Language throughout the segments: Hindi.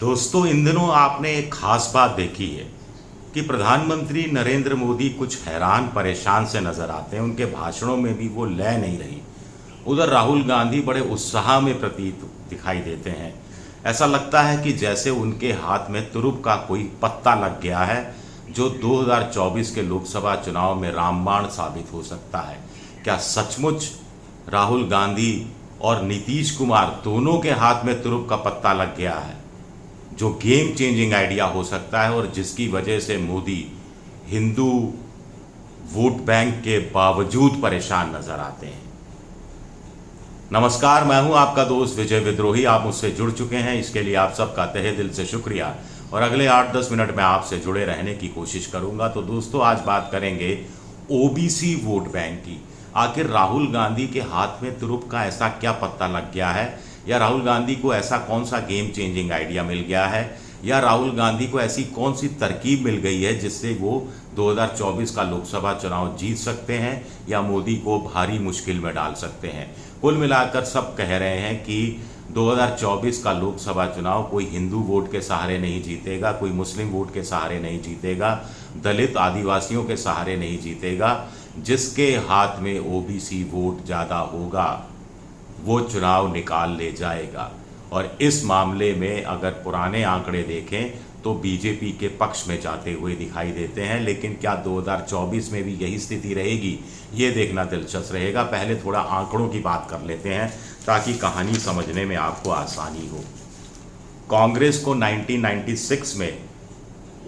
दोस्तों, इन दिनों आपने एक खास बात देखी है कि प्रधानमंत्री नरेंद्र मोदी कुछ हैरान परेशान से नजर आते हैं। उनके भाषणों में भी वो लय नहीं रही। उधर राहुल गांधी बड़े उत्साह में प्रतीत दिखाई देते हैं। ऐसा लगता है कि जैसे उनके हाथ में तुरुप का कोई पत्ता लग गया है, जो 2024 के लोकसभा चुनाव में रामबाण साबित हो सकता है। क्या सचमुच राहुल गांधी और नीतीश कुमार दोनों के हाथ में तुरुप का पत्ता लग गया है, जो गेम चेंजिंग आइडिया हो सकता है और जिसकी वजह से मोदी हिंदू वोट बैंक के बावजूद परेशान नजर आते हैं? नमस्कार, मैं हूं आपका दोस्त विजय विद्रोही। आप मुझसे जुड़ चुके हैं, इसके लिए आप सबका तहे दिल से शुक्रिया। और अगले 8-10 मिनट में आपसे जुड़े रहने की कोशिश करूंगा। तो दोस्तों, आज बात करेंगे ओबीसी वोट बैंक की। आखिर राहुल गांधी के हाथ में तुरुप का ऐसा क्या पत्ता लग गया है, या राहुल गांधी को ऐसा कौन सा गेम चेंजिंग आइडिया मिल गया है, या राहुल गांधी को ऐसी कौन सी तरकीब मिल गई है जिससे वो 2024 का लोकसभा चुनाव जीत सकते हैं या मोदी को भारी मुश्किल में डाल सकते हैं। कुल मिलाकर सब कह रहे हैं कि 2024 का लोकसभा चुनाव कोई हिंदू वोट के सहारे नहीं जीतेगा, कोई मुस्लिम वोट के सहारे नहीं जीतेगा, दलित आदिवासियों के सहारे नहीं जीतेगा। जिसके हाथ में ओबीसी वोट ज़्यादा होगा वो चुनाव निकाल ले जाएगा। और इस मामले में अगर पुराने आंकड़े देखें तो बीजेपी के पक्ष में जाते हुए दिखाई देते हैं। लेकिन क्या 2024 में भी यही स्थिति रहेगी, ये देखना दिलचस्प रहेगा। पहले थोड़ा आंकड़ों की बात कर लेते हैं ताकि कहानी समझने में आपको आसानी हो। कांग्रेस को 1996 में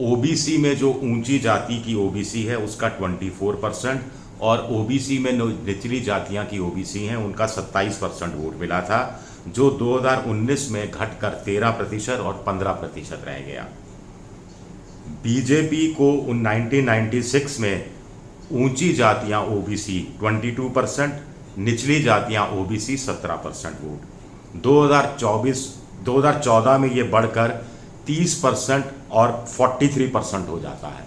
ओबीसी में जो ऊंची जाति की ओबीसी है उसका 24% और ओबीसी में निचली जातियां की ओबीसी हैं उनका 27% वोट मिला था, जो 2019 में घटकर 13% और 15% रह गया। बीजेपी को 1996 में ऊंची जातियां ओबीसी 22%, निचली जातियां ओबीसी 17% वोट। 2014 में ये बढ़कर 30% और 43% हो जाता है।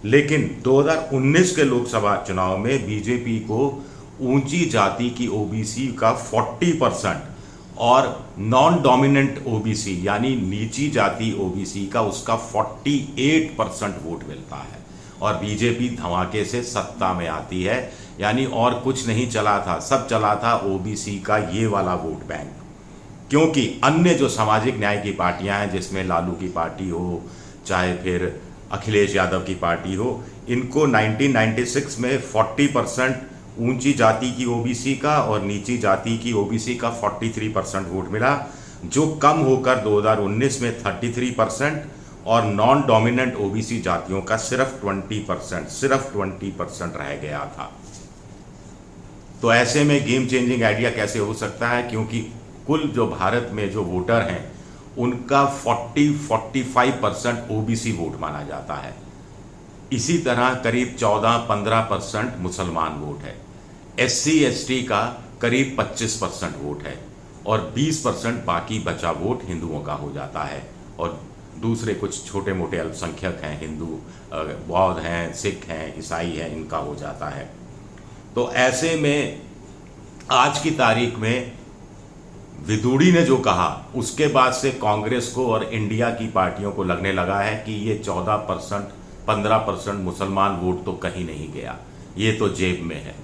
लेकिन 2019 के लोकसभा चुनाव में बीजेपी को ऊंची जाति की ओबीसी का 40% और नॉन डोमिनेंट ओबीसी यानी नीची जाति ओबीसी का उसका 48% वोट मिलता है और बीजेपी धमाके से सत्ता में आती है। यानी और कुछ नहीं चला था, सब चला था ओबीसी का ये वाला वोट बैंक। क्योंकि अन्य जो सामाजिक न्याय की पार्टियां हैं, जिसमें लालू की पार्टी हो चाहे फिर अखिलेश यादव की पार्टी हो, इनको 1996 में 40% ऊंची जाति की ओबीसी का और नीची जाति की ओबीसी का 43% वोट मिला, जो कम होकर 2019 में 33% और नॉन डोमिनेंट ओबीसी जातियों का सिर्फ 20% रह गया था। तो ऐसे में गेम चेंजिंग आइडिया कैसे हो सकता है, क्योंकि कुल जो भारत में जो वोटर हैं उनका 40-45% ओबीसी वोट माना जाता है। इसी तरह करीब 14-15% मुसलमान वोट है। एससी एसटी का करीब 25% वोट है और 20% बाकी बचा वोट हिंदुओं का हो जाता है और दूसरे कुछ छोटे मोटे अल्पसंख्यक हैं, हिंदू बौद्ध हैं, सिख हैं, ईसाई हैं, इनका हो जाता है। तो ऐसे में आज की तारीख में विदुड़ी ने जो कहा उसके बाद से कांग्रेस को और इंडिया की पार्टियों को लगने लगा है कि ये 14% 15% मुसलमान वोट तो कहीं नहीं गया, ये तो जेब में है।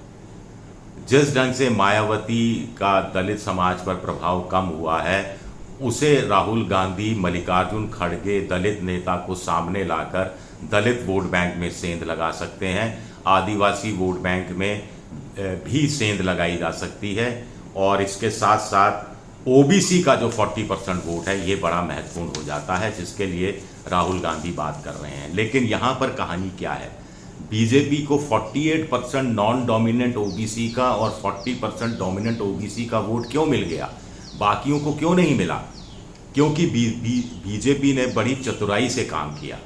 जिस ढंग से मायावती का दलित समाज पर प्रभाव कम हुआ है, उसे राहुल गांधी, मल्लिकार्जुन खड़गे दलित नेता को सामने लाकर दलित वोट बैंक में सेंध लगा सकते हैं। आदिवासी वोट बैंक में भी सेंध लगाई जा सकती है और इसके साथ साथ ओबीसी का जो 40% वोट है ये बड़ा महत्वपूर्ण हो जाता है, जिसके लिए राहुल गांधी बात कर रहे हैं। लेकिन यहाँ पर कहानी क्या है, बीजेपी को 48% नॉन डोमिनेंट ओबीसी का और 40% डोमिनेंट ओबीसी का वोट क्यों मिल गया, बाकियों को क्यों नहीं मिला? क्योंकि बीजेपी ने बड़ी चतुराई से काम किया।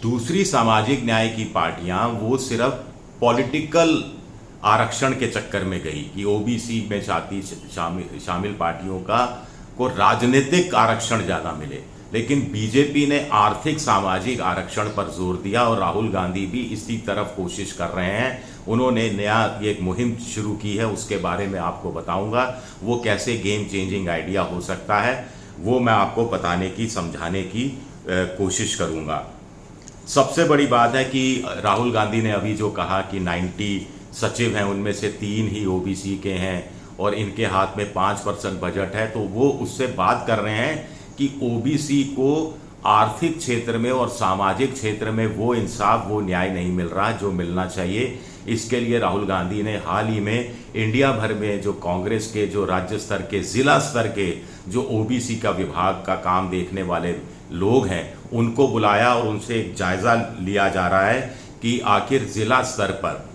दूसरी सामाजिक न्याय की पार्टियां वो सिर्फ पॉलिटिकल आरक्षण के चक्कर में गई कि ओबीसी में शामिल पार्टियों को राजनीतिक आरक्षण ज़्यादा मिले, लेकिन बीजेपी ने आर्थिक सामाजिक आरक्षण पर जोर दिया और राहुल गांधी भी इसी तरफ कोशिश कर रहे हैं। उन्होंने नया एक मुहिम शुरू की है, उसके बारे में आपको बताऊंगा वो कैसे गेम चेंजिंग आइडिया हो सकता है। वो मैं आपको बताने की, समझाने की कोशिश करूँगा। सबसे बड़ी बात है कि राहुल गांधी ने अभी जो कहा कि 90 सचिव हैं, उनमें से 3 ही ओबीसी के हैं और इनके हाथ में 5% बजट है, तो वो उससे बात कर रहे हैं कि ओबीसी को आर्थिक क्षेत्र में और सामाजिक क्षेत्र में वो इंसाफ, वो न्याय नहीं मिल रहा जो मिलना चाहिए। इसके लिए राहुल गांधी ने हाल ही में इंडिया भर में जो कांग्रेस के, जो राज्य स्तर के, जिला स्तर के जो ओबीसी का विभाग का काम देखने वाले लोग हैं, उनको बुलाया और उनसे एक जायज़ा लिया जा रहा है कि आखिर जिला स्तर पर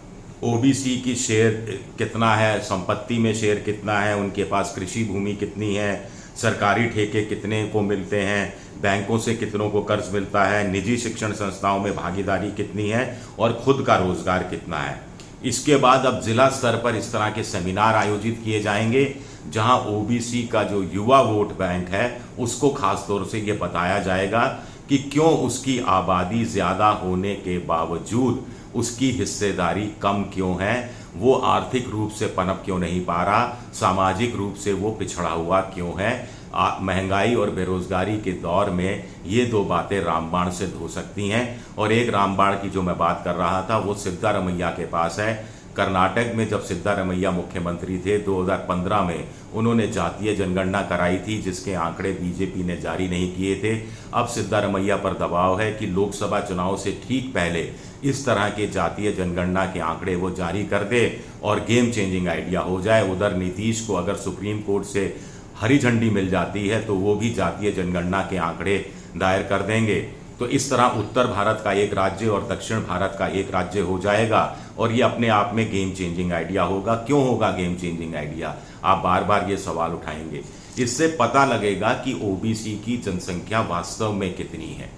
ओबीसी की शेयर कितना है, संपत्ति में शेयर कितना है, उनके पास कृषि भूमि कितनी है, सरकारी ठेके कितने को मिलते हैं, बैंकों से कितनों को कर्ज मिलता है, निजी शिक्षण संस्थाओं में भागीदारी कितनी है और खुद का रोजगार कितना है। इसके बाद अब जिला स्तर पर इस तरह के सेमिनार आयोजित किए जाएंगे जहां ओबीसी का जो युवा वोट बैंक है उसको खास तौर से ये बताया जाएगा कि क्यों उसकी आबादी ज़्यादा होने के बावजूद उसकी हिस्सेदारी कम क्यों है, वो आर्थिक रूप से पनप क्यों नहीं पा रहा, सामाजिक रूप से वो पिछड़ा हुआ क्यों है। महंगाई और बेरोजगारी के दौर में ये 2 बातें रामबाण सिद्ध हो सकती हैं। और एक रामबाण की जो मैं बात कर रहा था वो सिद्धारमैया के पास है। कर्नाटक में जब सिद्धारमैया मुख्यमंत्री थे 2015 में उन्होंने जातीय जनगणना कराई थी जिसके आंकड़े बीजेपी ने जारी नहीं किए थे। अब सिद्धारमैया पर दबाव है कि लोकसभा चुनाव से ठीक पहले इस तरह के जातीय जनगणना के आंकड़े वो जारी कर दे और गेम चेंजिंग आइडिया हो जाए। उधर नीतीश को अगर सुप्रीम कोर्ट से हरी झंडी मिल जाती है तो वो भी जातीय जनगणना के आंकड़े दायर कर देंगे। तो इस तरह उत्तर भारत का एक राज्य और दक्षिण भारत का एक राज्य हो जाएगा और ये अपने आप में गेम चेंजिंग आइडिया होगा। क्यों होगा गेम चेंजिंग आइडिया, आप बार बार ये सवाल उठाएंगे। इससे पता लगेगा कि ओबीसी की जनसंख्या वास्तव में कितनी है,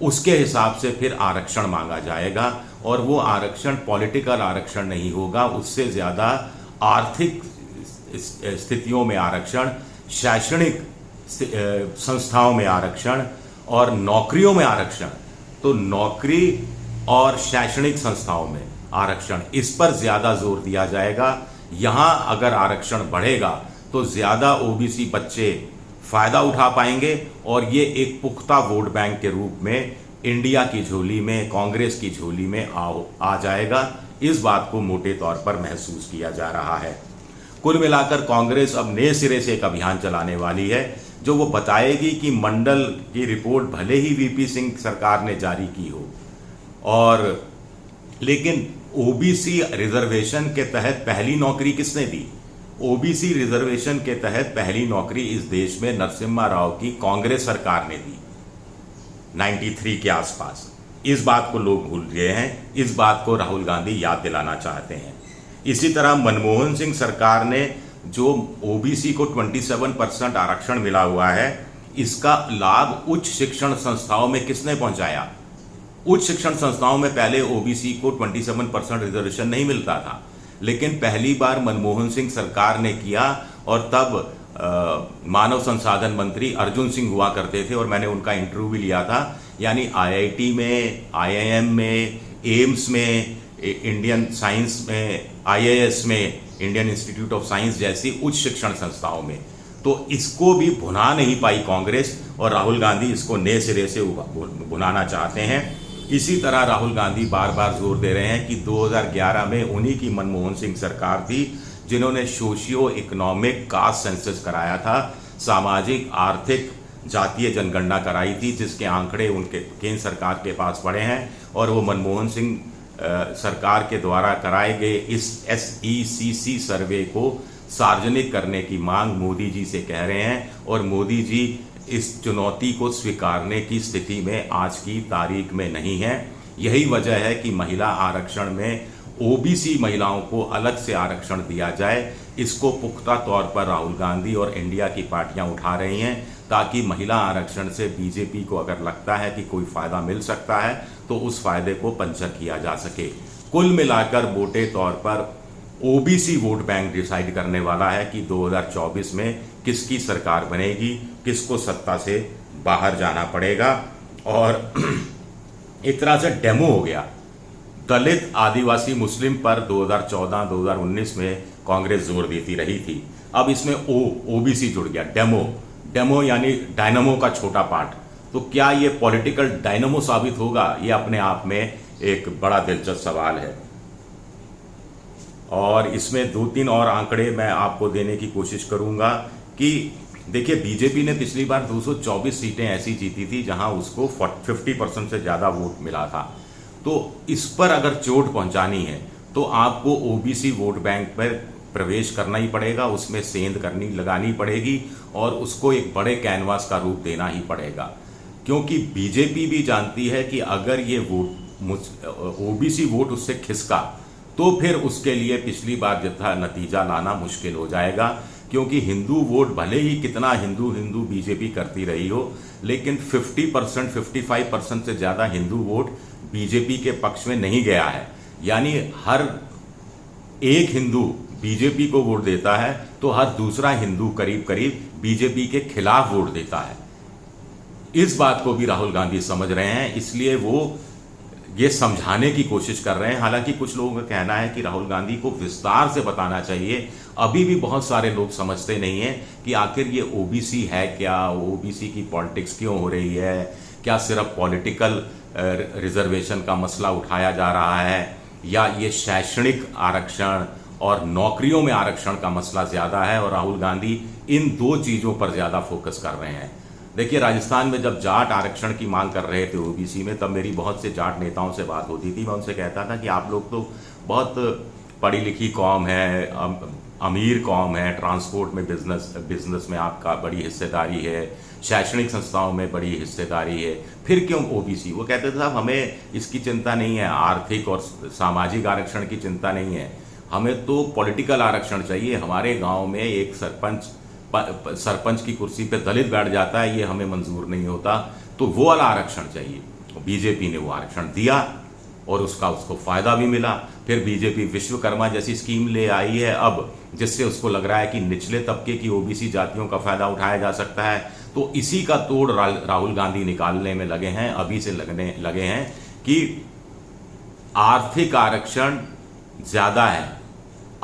उसके हिसाब से फिर आरक्षण मांगा जाएगा और वो आरक्षण पॉलिटिकल आरक्षण नहीं होगा, उससे ज़्यादा आर्थिक स्थितियों में आरक्षण, शैक्षणिक संस्थाओं में आरक्षण और नौकरियों में आरक्षण। तो नौकरी और शैक्षणिक संस्थाओं में आरक्षण, इस पर ज़्यादा जोर दिया जाएगा। यहाँ अगर आरक्षण बढ़ेगा तो ज़्यादा ओबीसी बच्चे फ़ायदा उठा पाएंगे और ये एक पुख्ता वोट बैंक के रूप में इंडिया की झोली में, कांग्रेस की झोली में आ जाएगा। इस बात को मोटे तौर पर महसूस किया जा रहा है। कुल मिलाकर कांग्रेस अब नए सिरे से एक अभियान चलाने वाली है जो वो बताएगी कि मंडल की रिपोर्ट भले ही वीपी सिंह सरकार ने जारी की हो और लेकिन ओबीसी रिजर्वेशन के तहत पहली नौकरी किसने दी? ओबीसी रिजर्वेशन के तहत पहली नौकरी इस देश में नरसिम्हा राव की कांग्रेस सरकार ने दी 93 के आसपास। इस बात को लोग भूल गए हैं, इस बात को राहुल गांधी याद दिलाना चाहते हैं। इसी तरह मनमोहन सिंह सरकार ने जो ओबीसी को 27% आरक्षण मिला हुआ है, इसका लाभ उच्च शिक्षण संस्थाओं में किसने पहुंचाया? उच्च शिक्षण संस्थाओं में पहले ओबीसी को 27% रिजर्वेशन नहीं मिलता था, लेकिन पहली बार मनमोहन सिंह सरकार ने किया और तब मानव संसाधन मंत्री अर्जुन सिंह हुआ करते थे और मैंने उनका इंटरव्यू भी लिया था। यानी आईआईटी में, आईआईएम में, एम्स में, इंडियन साइंस में, आईआईएस में, इंडियन इंस्टीट्यूट ऑफ साइंस जैसी उच्च शिक्षण संस्थाओं में। तो इसको भी भुना नहीं पाई कांग्रेस और राहुल गांधी इसको नए सिरे से भुनाना चाहते हैं। इसी तरह राहुल गांधी बार बार जोर दे रहे हैं कि 2011 में उन्हीं की मनमोहन सिंह सरकार थी जिन्होंने सोशियो इकोनॉमिक कास्ट सेंसस कराया था, सामाजिक आर्थिक जातीय जनगणना कराई थी, जिसके आंकड़े उनके केंद्र सरकार के पास पड़े हैं और वो मनमोहन सिंह सरकार के द्वारा कराए गए इस SECC सर्वे को सार्वजनिक करने की मांग मोदी जी से कह रहे हैं और मोदी जी इस चुनौती को स्वीकारने की स्थिति में आज की तारीख में नहीं है। यही वजह है कि महिला आरक्षण में ओबीसी महिलाओं को अलग से आरक्षण दिया जाए। इसको पुख्ता तौर पर राहुल गांधी और इंडिया की पार्टियां उठा रही हैं ताकि महिला आरक्षण से बीजेपी को अगर लगता है कि कोई फ़ायदा मिल सकता है तो उस फायदे को पंचर किया जा सके। कुल मिलाकर मोटे तौर पर ओबीसी वोट बैंक डिसाइड करने वाला है कि 2024 में किसकी सरकार बनेगी, किसको सत्ता से बाहर जाना पड़ेगा। और एक तरह से डेमो हो गया। दलित, आदिवासी, मुस्लिम पर 2014-2019 में कांग्रेस जोर देती रही थी, अब इसमें ओबीसी जुड़ गया। डेमो यानी डायनामो का छोटा पार्ट। तो क्या ये पॉलिटिकल डायनामो साबित होगा? ये अपने आप में एक बड़ा दिलचस्प सवाल है। और इसमें 2-3 और आंकड़े मैं आपको देने की कोशिश करूंगा कि देखिए, बीजेपी ने पिछली बार 224 सीटें ऐसी जीती थी जहां उसको 50% से ज़्यादा वोट मिला था। तो इस पर अगर चोट पहुंचानी है तो आपको ओबीसी वोट बैंक पर प्रवेश करना ही पड़ेगा, उसमें सेंध लगानी पड़ेगी और उसको एक बड़े कैनवास का रूप देना ही पड़ेगा। क्योंकि बीजेपी भी जानती है कि अगर ये वोट ओबीसी वोट उससे खिसका तो फिर उसके लिए पिछली बार जितना नतीजा लाना मुश्किल हो जाएगा। क्योंकि हिंदू वोट भले ही कितना हिंदू बीजेपी करती रही हो, लेकिन 50% 55% से ज़्यादा हिंदू वोट बीजेपी के पक्ष में नहीं गया है। यानी हर एक हिंदू बीजेपी को वोट देता है तो हर दूसरा हिंदू करीब करीब बीजेपी के खिलाफ वोट देता है। इस बात को भी राहुल गांधी समझ रहे हैं, इसलिए वो ये समझाने की कोशिश कर रहे हैं। हालांकि कुछ लोगों का कहना है कि राहुल गांधी को विस्तार से बताना चाहिए। अभी भी बहुत सारे लोग समझते नहीं हैं कि आखिर ये ओबीसी है क्या, ओबीसी की पॉलिटिक्स क्यों हो रही है, क्या सिर्फ पॉलिटिकल रिजर्वेशन का मसला उठाया जा रहा है या ये शैक्षणिक आरक्षण और नौकरियों में आरक्षण का मसला ज़्यादा है। और राहुल गांधी इन 2 चीज़ों पर ज़्यादा फोकस कर रहे हैं। देखिए, राजस्थान में जब जाट आरक्षण की मांग कर रहे थे ओबीसी में, तब मेरी बहुत से जाट नेताओं से बात होती थी। मैं उनसे कहता था कि आप लोग तो बहुत पढ़ी लिखी कौम है, अमीर कौम है, ट्रांसपोर्ट में बिजनेस में आपका बड़ी हिस्सेदारी है, शैक्षणिक संस्थाओं में बड़ी हिस्सेदारी है, फिर क्यों ओबीसी? वो कहते थे साहब हमें इसकी चिंता नहीं है, आर्थिक और सामाजिक आरक्षण की चिंता नहीं है, हमें तो पॉलिटिकल आरक्षण चाहिए। हमारे गाँव में एक सरपंच की कुर्सी पे दलित बैठ जाता है, ये हमें मंजूर नहीं होता, तो वो वाला आरक्षण चाहिए। बीजेपी ने वो आरक्षण दिया और उसको फायदा भी मिला। फिर बीजेपी विश्वकर्मा जैसी स्कीम ले आई है अब, जिससे उसको लग रहा है कि निचले तबके की ओबीसी जातियों का फायदा उठाया जा सकता है। तो इसी का तोड़ राहुल गांधी निकालने में लगे हैं, अभी से लगे हैं कि आर्थिक आरक्षण ज्यादा है,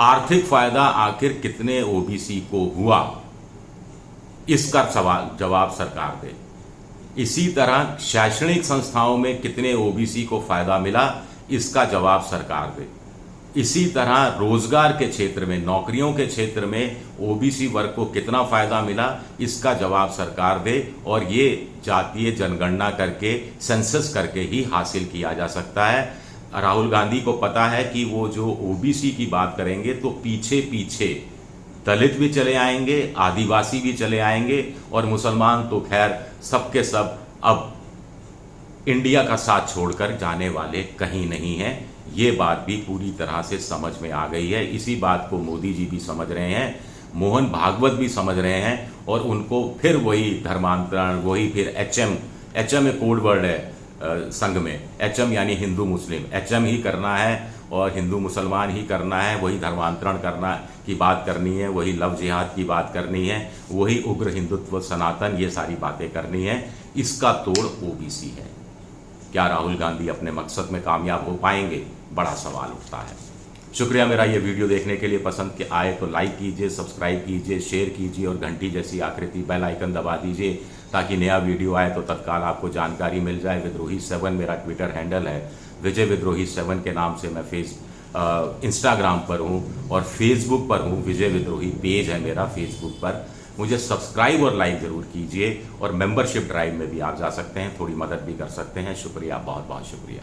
आर्थिक फायदा आखिर कितने ओबीसी को हुआ, इसका जवाब सरकार दे। इसी तरह शैक्षणिक संस्थाओं में कितने ओबीसी को फायदा मिला, इसका जवाब सरकार दे। इसी तरह रोजगार के क्षेत्र में, नौकरियों के क्षेत्र में ओबीसी वर्ग को कितना फायदा मिला, इसका जवाब सरकार दे। और ये जातीय जनगणना करके, सेंसस करके ही हासिल किया जा सकता है। राहुल गांधी को पता है कि वो जो ओबीसी की बात करेंगे तो पीछे पीछे दलित भी चले आएंगे, आदिवासी भी चले आएंगे और मुसलमान तो खैर सबके सब अब इंडिया का साथ छोड़कर जाने वाले कहीं नहीं हैं। ये बात भी पूरी तरह से समझ में आ गई है। इसी बात को मोदी जी भी समझ रहे हैं, मोहन भागवत भी समझ रहे हैं और उनको फिर वही धर्मांतरण, वही फिर एचएम एक कोड वर्ड है संघ में, एचएम यानी हिंदू मुस्लिम, एचएम ही करना है और हिंदू मुसलमान ही करना है, वही धर्मांतरण करना की बात करनी है, वही लव जिहाद की बात करनी है, वही उग्र हिंदुत्व सनातन, ये सारी बातें करनी है। इसका तोड़ ओबीसी है। क्या राहुल गांधी अपने मकसद में कामयाब हो पाएंगे? बड़ा सवाल उठता है। शुक्रिया मेरा ये वीडियो देखने के लिए। पसंद आए तो लाइक कीजिए, सब्सक्राइब कीजिए, शेयर कीजिए और घंटी जैसी आकृति बेल आइकन दबा दीजिए ताकि नया वीडियो आए तो तत्काल आपको जानकारी मिल जाए। विद्रोही 7 मेरा ट्विटर हैंडल है, विजय विद्रोही 7 के नाम से मैं इंस्टाग्राम पर हूँ और फेसबुक पर हूँ, विजय विद्रोही पेज है मेरा फेसबुक पर। मुझे सब्सक्राइब और लाइक ज़रूर कीजिए और मेंबरशिप ड्राइव में भी आप जा सकते हैं, थोड़ी मदद भी कर सकते हैं। शुक्रिया, बहुत बहुत शुक्रिया।